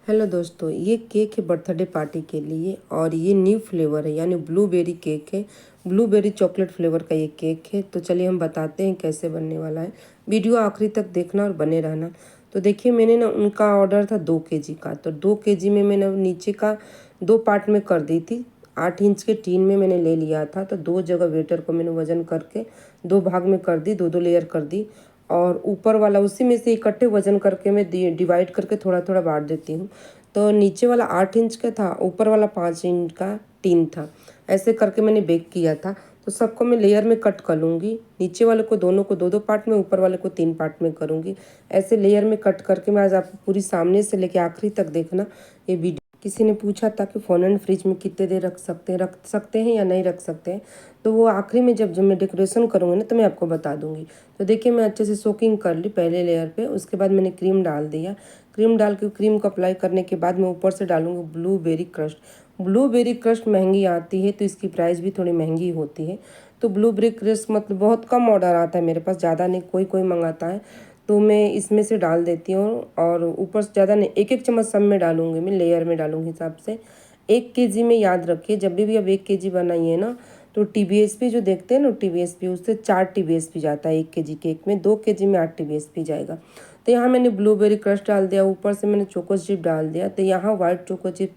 Hello दोस्तों, ये cake है बर्थडे पार्टी के लिए और ये न्यू फ्लेवर है यानी ब्लूबेरी केक है। ब्लूबेरी चॉकलेट फ्लेवर का ये केक है। तो चलिए हम बताते हैं कैसे बनने वाला है। वीडियो आखिरी तक देखना और बने रहना। तो देखिए, मैंने ना उनका ऑर्डर था 2 kg का, तो 2 kg में मैंने नीचे का 2 पार्ट में कर दी थी। 8 इंच के टीन में मैंने ले लिया था, तो 2 जगह वेटर को मैंने वजन करके 2 भाग में कर दी, 2 लेयर कर दी। और ऊपर वाला उसी में से इकट्ठे वजन करके मैं डिवाइड करके थोड़ा थोड़ा बांट देती हूँ। तो नीचे वाला 8 इंच का था, ऊपर वाला 5 इंच का टीन था। ऐसे करके मैंने बेक किया था। तो सबको मैं लेयर में कट कर लूँगी। नीचे वाले को दोनों को 2-2 पार्ट में, ऊपर वाले को 3 पार्ट में करूँगी। ऐसे लेयर में कट करके मैं आज आपको पूरी सामने से लेके आखिरी तक देखना ये वीडियो। किसी ने पूछा था कि फ़ोन एंड फ्रिज में कितने देर रख सकते हैं या नहीं रख सकते हैं। तो वो आखिरी में जब मैं डेकोरेशन करूँगी ना, तो मैं आपको बता दूँगी। तो देखिए, मैं अच्छे से सोकिंग कर ली पहले लेयर पे। उसके बाद मैंने क्रीम डाल दिया। क्रीम डाल के क्रीम को अप्लाई करने के बाद मैं ऊपर से डालूँगी ब्लूबेरी क्रस्ट। ब्लूबेरी क्रस्ट महंगी आती है, तो इसकी प्राइस भी थोड़ी महंगी होती है। तो ब्लूबेरी क्रस्ट मतलब बहुत कम ऑर्डर आता है मेरे पास, ज़्यादा नहीं, कोई कोई मंगाता है। तो मैं इसमें से डाल देती हूँ और ऊपर से ज़्यादा नहीं, 1-1 चम्मच सब में डालूँगी, मैं लेयर में डालूँगी हिसाब से। 1 kg में याद रखिए, जब भी आप 1 kg बनाइए ना, तो TBSP जो देखते हैं ना, TBSP उससे 4 TBSP जाता है 1 kg केक में। 2 kg में 8 TBSP जाएगा। तो यहाँ मैंने ब्लूबेरी क्रश डाल दिया, ऊपर से मैंने चोको चिप डाल दिया। तो यहाँ वाइट चोको चिप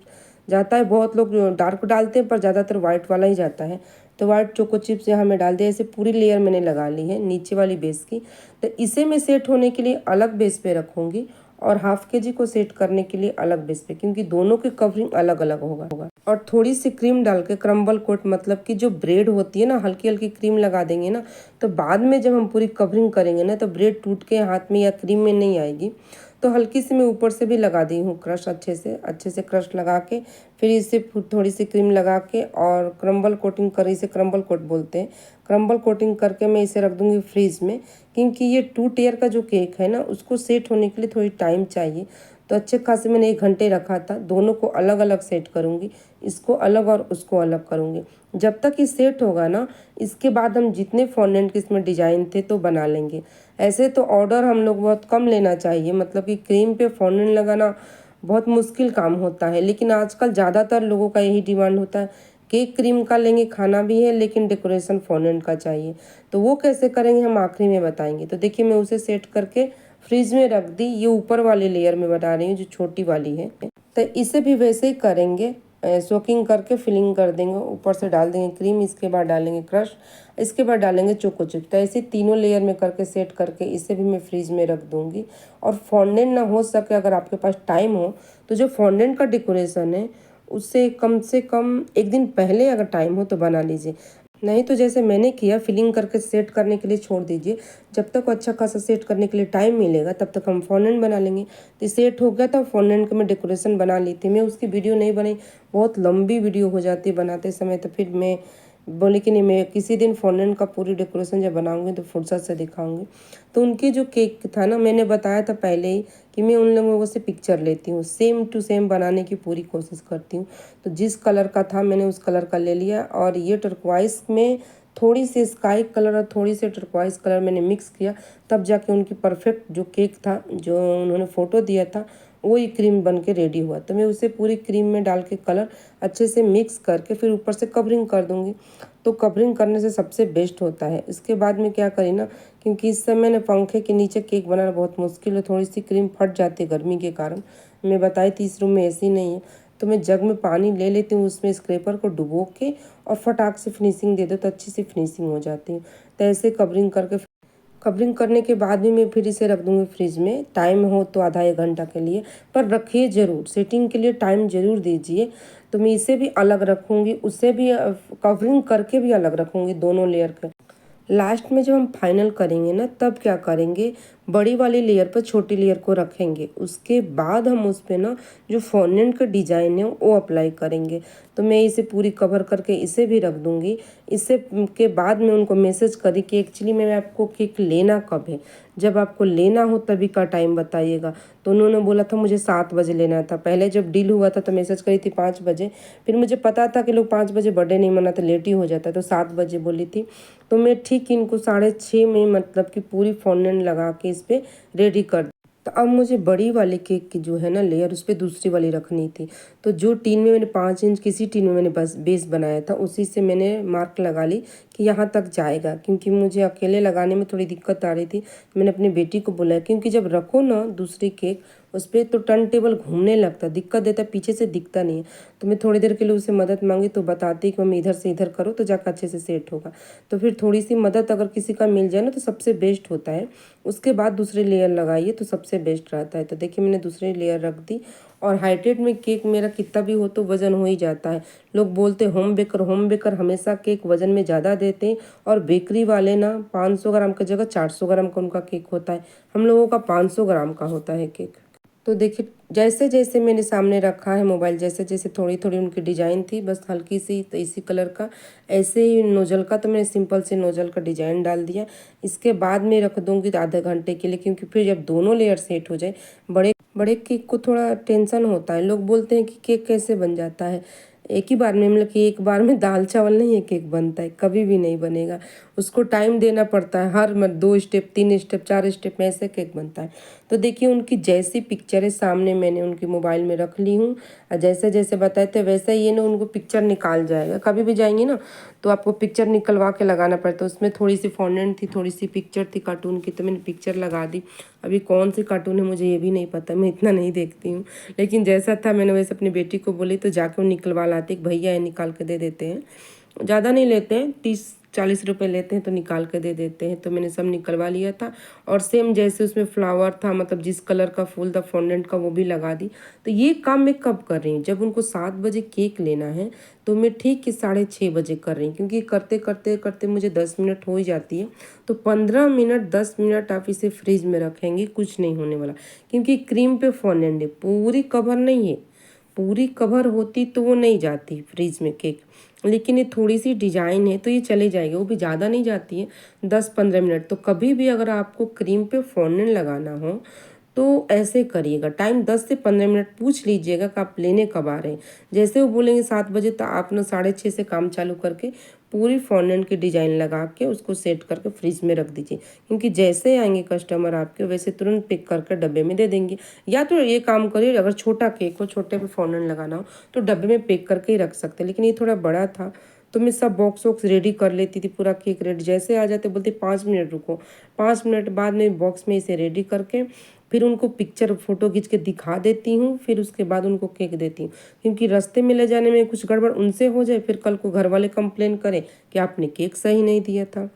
जाता है, बहुत लोग डार्क डालते हैं पर ज़्यादातर वाइट वाला ही जाता है। तो वाइट चोको चिप्स यहाँ मैं डाल दिया। ऐसे पूरी लेयर मैंने लगा ली है नीचे वाली बेस की। तो इसे मैं सेट होने के लिए अलग बेस पे रखूँगी और 1/2 kg को सेट करने के लिए अलग बेस पे, क्योंकि दोनों की कवरिंग अलग अलग होगा। और थोड़ी सी क्रीम डाल के क्रम्बल कोट, मतलब कि जो ब्रेड होती है ना, हल्की हल्की क्रीम लगा देंगे ना, तो बाद में जब हम पूरी कवरिंग करेंगे ना, तो ब्रेड टूट के हाथ में या क्रीम में नहीं आएगी। तो हल्की सी मैं ऊपर से भी लगा दी हूँ क्रश, अच्छे से क्रश लगा के फिर इसे थोड़ी सी क्रीम लगा के और क्रम्बल कोटिंग कर, इसे क्रम्बल कोट बोलते हैं। क्रम्बल कोटिंग करके मैं इसे रख दूँगी फ्रीज में, क्योंकि ये 2 टेयर का जो केक है ना, उसको सेट होने के लिए थोड़ी टाइम चाहिए। तो अच्छे खासे मैंने 1 घंटे रखा था। दोनों को अलग अलग सेट करूँगी, इसको अलग और उसको अलग करूँगी। जब तक ये सेट होगा ना, इसके बाद हम जितने फॉन्डेंट के इसमें डिजाइन थे तो बना लेंगे। ऐसे तो ऑर्डर हम लोग बहुत कम लेना चाहिए, मतलब कि क्रीम पे फॉन्डेंट लगाना बहुत मुश्किल काम होता है, लेकिन आजकल ज़्यादातर लोगों का यही डिमांड होता है, केक क्रीम का लेंगे, खाना भी है, लेकिन डेकोरेशन फॉन्डेंट का चाहिए। तो वो कैसे करेंगे हम आखिरी में बताएंगे। तो देखिए, मैं उसे सेट करके फ्रिज में रख दी। ये ऊपर वाली लेयर में बता रही हूँ जो छोटी वाली है। तो इसे भी वैसे ही करेंगे, सोकिंग करके फिलिंग कर देंगे, ऊपर से डाल देंगे क्रीम, इसके बाद डालेंगे क्रश, इसके बाद डालेंगे चोको चिप। तो ऐसे तीनों लेयर में करके सेट करके इसे भी मैं फ्रिज में रख दूँगी। और फॉन्डेंट ना हो सके, अगर आपके पास टाइम हो, तो जो फॉन्डेंट का डेकोरेशन है उससे कम से कम 1 दिन पहले अगर टाइम हो तो बना लीजिए। नहीं तो जैसे मैंने किया, फिलिंग करके सेट करने के लिए छोड़ दीजिए। जब तक अच्छा खासा सेट करने के लिए टाइम मिलेगा, तब तक हम फॉन्डेंट बना लेंगे। तो सेट हो गया था फॉन्डेंट का, मैं डेकोरेशन बना ली थी। मैं उसकी वीडियो नहीं बनाई, बहुत लंबी वीडियो हो जाती है बनाते समय। तो फिर मैं बोली कि नहीं, मैं किसी दिन फॉन्डेंट का पूरी डेकोरेशन जब बनाऊंगी तो फुर्सत से दिखाऊंगी। तो उनकी जो केक था ना, मैंने बताया था पहले ही कि मैं उन लोगों से पिक्चर लेती हूँ, सेम टू सेम बनाने की पूरी कोशिश करती हूँ। तो जिस कलर का था मैंने उस कलर का ले लिया। और ये टर्कवाइस में थोड़ी सी स्काई कलर और थोड़ी सी टर्कवाइस कलर मैंने मिक्स किया, तब जाके उनकी परफेक्ट जो केक था, जो उन्होंने फ़ोटो दिया था, वही क्रीम बन के रेडी हुआ। तो मैं उसे पूरी क्रीम में डाल के कलर अच्छे से मिक्स करके फिर ऊपर से कवरिंग कर दूँगी। तो कवरिंग करने से सबसे बेस्ट होता है। इसके बाद में क्या करी ना, क्योंकि इस समय ना पंखे के नीचे केक बनाना बहुत मुश्किल है, थोड़ी सी क्रीम फट जाती है गर्मी के कारण। मैं बताई थी इस रूम में एसी नहीं है, तो मैं जग में पानी ले लेती हूँ, उसमें स्क्रैपर को डुबो के और फटाक से फिनिशिंग दे दो, तो अच्छी सी फिनिशिंग हो जाती है। तो ऐसे कवरिंग करने के बाद भी मैं फिर इसे रख दूँगी फ्रिज में। टाइम हो तो आधा 1 घंटा के लिए, पर रखिए ज़रूर, सेटिंग के लिए टाइम ज़रूर दीजिए। तो मैं इसे भी अलग रखूँगी, उससे भी कवरिंग करके भी अलग रखूँगी, दोनों लेयर का। लास्ट में जब हम फाइनल करेंगे ना, तब क्या करेंगे, बड़ी वाली लेयर पर छोटी लेयर को रखेंगे। उसके बाद हम उस पर ना जो फॉन्डेंट का डिजाइन है वो अप्लाई करेंगे। तो मैं इसे पूरी कवर करके इसे भी रख दूँगी। इससे के बाद में उनको मैसेज करी कि एक्चुअली में आपको केक लेना कब है, जब आपको लेना हो तभी का टाइम बताइएगा। तो उन्होंने बोला था मुझे 7 बजे लेना था। पहले जब डील हुआ था तो मैसेज करी थी 5 बजे। फिर मुझे पता था कि लोग 5 बजे बर्थडे नहीं मनाते, लेट ही हो जाता है, तो 7 बजे बोली थी। तो मैं ठीक इनको 6:30 में, मतलब कि पूरी फॉन्डेंट लगा के इस पर रेडी कर तो अब मुझे बड़ी वाले केक की जो है ना लेयर उस पर दूसरी वाली रखनी थी। तो जो टीन में मैंने 5 इंच किसी टीन में मैंने बस बेस बनाया था उसी से मैंने मार्क लगा ली कि यहाँ तक जाएगा, क्योंकि मुझे अकेले लगाने में थोड़ी दिक्कत आ रही थी। मैंने अपनी बेटी को बोला, क्योंकि जब रखो ना दूसरी केक उस पर तो टर्न टेबल घूमने लगता, दिक्कत देता, पीछे से दिखता नहीं है। तो मैं थोड़ी देर के लिए उसे मदद मांगी तो बताती कि मम्मी इधर से इधर करो तो जाकर अच्छे से सेट होगा। तो फिर थोड़ी सी मदद अगर किसी का मिल जाए ना तो सबसे बेस्ट होता है। उसके बाद दूसरी लेयर लगाइए तो सबसे बेस्ट रहता है। तो देखिए मैंने दूसरी लेयर रख दी। और हाइटेड में केक मेरा कितना भी हो तो वज़न हो ही जाता है। लोग बोलते होम बेकर हमेशा केक वज़न में ज़्यादा देते हैं, और बेकरी वाले ना 500 ग्राम की जगह 400 ग्राम का उनका केक होता है, हम लोगों का 500 ग्राम का होता है केक। तो देखिए जैसे जैसे मैंने सामने रखा है मोबाइल, जैसे जैसे थोड़ी थोड़ी उनकी डिज़ाइन थी बस हल्की सी, तो इसी कलर का ऐसे ही नोजल का, तो मैंने सिंपल से नोजल का डिज़ाइन डाल दिया। इसके बाद मैं रख दूँगी आधे घंटे के लिए, क्योंकि फिर जब दोनों लेयर सेट हो जाए, बड़े बड़े केक को थोड़ा टेंशन होता है। लोग बोलते हैं कि केक कैसे बन जाता है एक ही बार में, मतलब कि एक बार में दाल चावल नहीं है केक बनता है, कभी भी नहीं बनेगा। उसको टाइम देना पड़ता है, हर 2 स्टेप 3 स्टेप 4 स्टेप में ऐसे केक बनता है। तो देखिए उनकी जैसी पिक्चरें सामने मैंने उनके मोबाइल में रख ली हूँ, और जैसे जैसे बताए थे वैसे ये ना उनको पिक्चर निकाल जाएगा। कभी भी जाएंगी ना तो आपको पिक्चर निकलवा के लगाना पड़ता है। उसमें थोड़ी सी फॉन्डेंट थी, थोड़ी सी पिक्चर थी कार्टून की, तो मैंने पिक्चर लगा दी। अभी कौन सी कार्टून है मुझे ये भी नहीं पता, मैं इतना नहीं देखती हूँ, लेकिन जैसा था मैंने वैसे अपनी बेटी को बोली तो जाके वो निकलवा लाती। एक भैया है निकाल के दे देते हैं, ज़्यादा नहीं लेते हैं, 30-40 रुपए लेते हैं, तो निकाल के दे देते हैं। तो मैंने सब निकलवा लिया था, और सेम जैसे उसमें फ्लावर था, मतलब जिस कलर का फूल था फॉन्डेंट का, वो भी लगा दी। तो ये काम मैं कब कर रही हूँ, जब उनको 7 बजे केक लेना है तो मैं ठीक कि 6:30 बजे कर रही हूँ, क्योंकि करते करते करते मुझे 10 मिनट हो ही जाती है। तो 15 मिनट 10 मिनट आप इसे फ्रिज में रखेंगे, कुछ नहीं होने वाला, क्योंकि क्रीम पे फॉन्डेंट है, पूरी कवर नहीं है। पूरी कवर होती तो वो नहीं जाती फ्रिज में केक, लेकिन ये थोड़ी सी डिजाइन है तो ये चले जाएगी, वो भी ज़्यादा नहीं जाती है, 10-15 मिनट। तो कभी भी अगर आपको क्रीम पे फॉन्डेंट लगाना हो तो ऐसे करिएगा, टाइम 10 से 15 मिनट पूछ लीजिएगा कि आप लेने कब आ रहे हैं। जैसे वो बोलेंगे 7 बजे, तो आप ना 6:30 से काम चालू करके पूरी फॉन्डेंट की डिजाइन लगा के उसको सेट करके फ्रिज में रख दीजिए, क्योंकि जैसे आएंगे कस्टमर आपके वैसे तुरंत पिक करके डब्बे में दे देंगे। या तो ये काम करिए, अगर छोटा केक हो, छोटे पे फॉन्डेंट लगाना हो तो डब्बे में पैक करके ही रख सकते हैं, लेकिन ये थोड़ा बड़ा था तो मैं सब बॉक्स वॉक्स रेडी कर लेती थी, पूरा केक रेडी। जैसे आ जाते बोलते 5 मिनट रुको, 5 मिनट बाद में बॉक्स में इसे रेडी करके फिर उनको पिक्चर फोटो खींच के दिखा देती हूँ, फिर उसके बाद उनको केक देती हूँ, क्योंकि रास्ते में ले जाने में कुछ गड़बड़ उनसे हो जाए, फिर कल को घर वाले कंप्लेन करें कि आपने केक सही नहीं दिया था।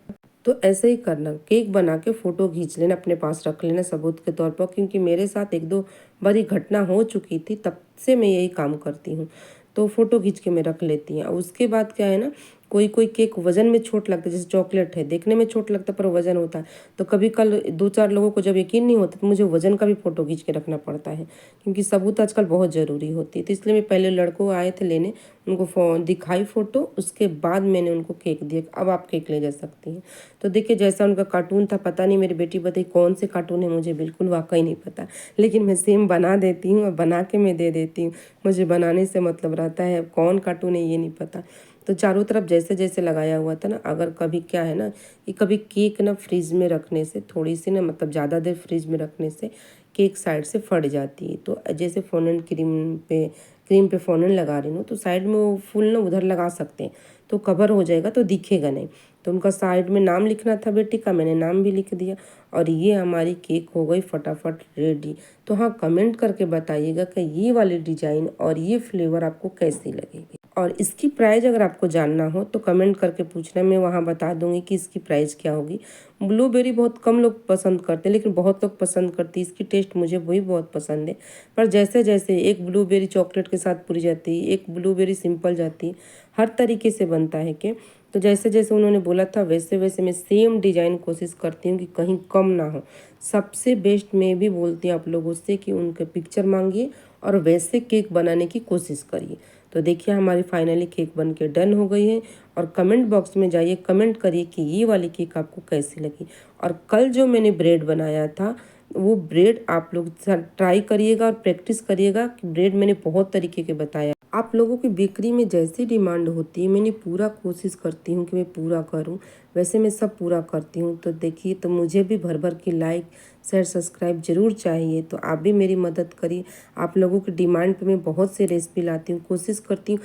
तो ऐसे ही करना, केक बना के फ़ोटो खींच लेना, अपने पास रख लेना सबूत के तौर पर, क्योंकि मेरे साथ 1-2 बारी घटना हो चुकी थी, तब से मैं यही काम करती हूँ। तो फ़ोटो खींच के मैं रख लेती हूँ। और उसके बाद क्या है ना, कोई कोई केक वज़न में छोट लगता है, जैसे चॉकलेट है, देखने में छोट लगता है पर वज़न होता है। तो कभी कल 2-4 लोगों को जब यकीन नहीं होता तो मुझे वज़न का भी फ़ोटो खींच के रखना पड़ता है, क्योंकि सबूत आजकल बहुत ज़रूरी होती है। तो इसलिए मैं पहले लड़कों आए थे लेने, उनको दिखाई फ़ोटो, उसके बाद मैंने उनको केक दिया, अब आप केक ले जा सकती हैं। तो देखिए जैसा उनका कार्टून था, पता नहीं मेरी बेटी बताई कौन से कार्टून है, मुझे बिल्कुल वाकई नहीं पता, लेकिन मैं सेम बना देती हूँ और बना के मैं दे देती हूँ। मुझे बनाने से मतलब रहता है, कौन कार्टून है ये नहीं पता। तो चारों तरफ जैसे जैसे लगाया हुआ था ना, अगर कभी क्या है ना कि कभी केक ना फ्रिज में रखने से, थोड़ी सी ना मतलब ज़्यादा देर फ्रिज में रखने से केक साइड से फट जाती है। तो जैसे फॉन्डेंट क्रीम पे फॉन्डेंट लगा रही हूँ तो साइड में वो फूल ना उधर लगा सकते हैं, तो कवर हो जाएगा तो दिखेगा नहीं। तो उनका साइड में नाम लिखना था बेटी का, मैंने नाम भी लिख दिया, और ये हमारी केक हो गई फटाफट रेडी। तो हाँ, कमेंट करके बताइएगा कि ये वाली डिज़ाइन और ये फ्लेवर आपको कैसी लगेगी। और इसकी प्राइस अगर आपको जानना हो तो कमेंट करके पूछना, मैं वहाँ बता दूंगी कि इसकी प्राइस क्या होगी। ब्लूबेरी बहुत कम लोग पसंद करते हैं, लेकिन बहुत लोग पसंद करती है, इसकी टेस्ट मुझे वही बहुत पसंद है। पर जैसे जैसे एक ब्लूबेरी चॉकलेट के साथ पूरी जाती है, एक ब्लूबेरी सिंपल जाती है, हर तरीके से बनता है कि तो जैसे जैसे उन्होंने बोला था वैसे वैसे मैं सेम डिज़ाइन कोशिश करती हूँ कि कहीं कम ना हो। सबसे बेस्ट मैं भी बोलती हूँ आप लोगों से कि उनके पिक्चर मांगिए और वैसे केक बनाने की कोशिश करिए। तो देखिए हमारी फाइनली केक बन के डन हो गई है। और कमेंट बॉक्स में जाइए, कमेंट करिए कि ये वाली केक आपको कैसी लगी। और कल जो मैंने ब्रेड बनाया था वो ब्रेड आप लोग ट्राई करिएगा और प्रैक्टिस करिएगा कि ब्रेड मैंने बहुत तरीके के बताया। आप लोगों की बेकरी में जैसी डिमांड होती है, मैंने पूरा कोशिश करती हूँ कि मैं पूरा करूँ। वैसे मैं सब पूरा करती हूँ। तो देखिए, तो मुझे भी भर भर के लाइक शेयर सब्सक्राइब ज़रूर चाहिए, तो आप भी मेरी मदद करिए। आप लोगों की डिमांड पे मैं बहुत से रेसिपी लाती हूँ, कोशिश करती हूँ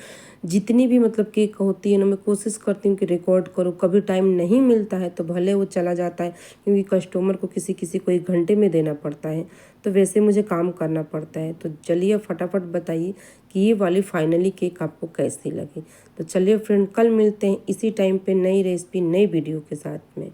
जितनी भी मतलब केक होती है ना, मैं कोशिश करती हूँ कि रिकॉर्ड करूँ। कभी टाइम नहीं मिलता है तो भले वो चला जाता है, क्योंकि कस्टमर को किसी किसी को 1 घंटे में देना पड़ता है, तो वैसे मुझे काम करना पड़ता है। तो चलिए फटाफट बताइए कि ये वाली फाइनली केक आपको कैसी लगी। तो चलिए फ्रेंड, कल मिलते हैं इसी टाइम पे नई रेसिपी नई वीडियो के साथ में।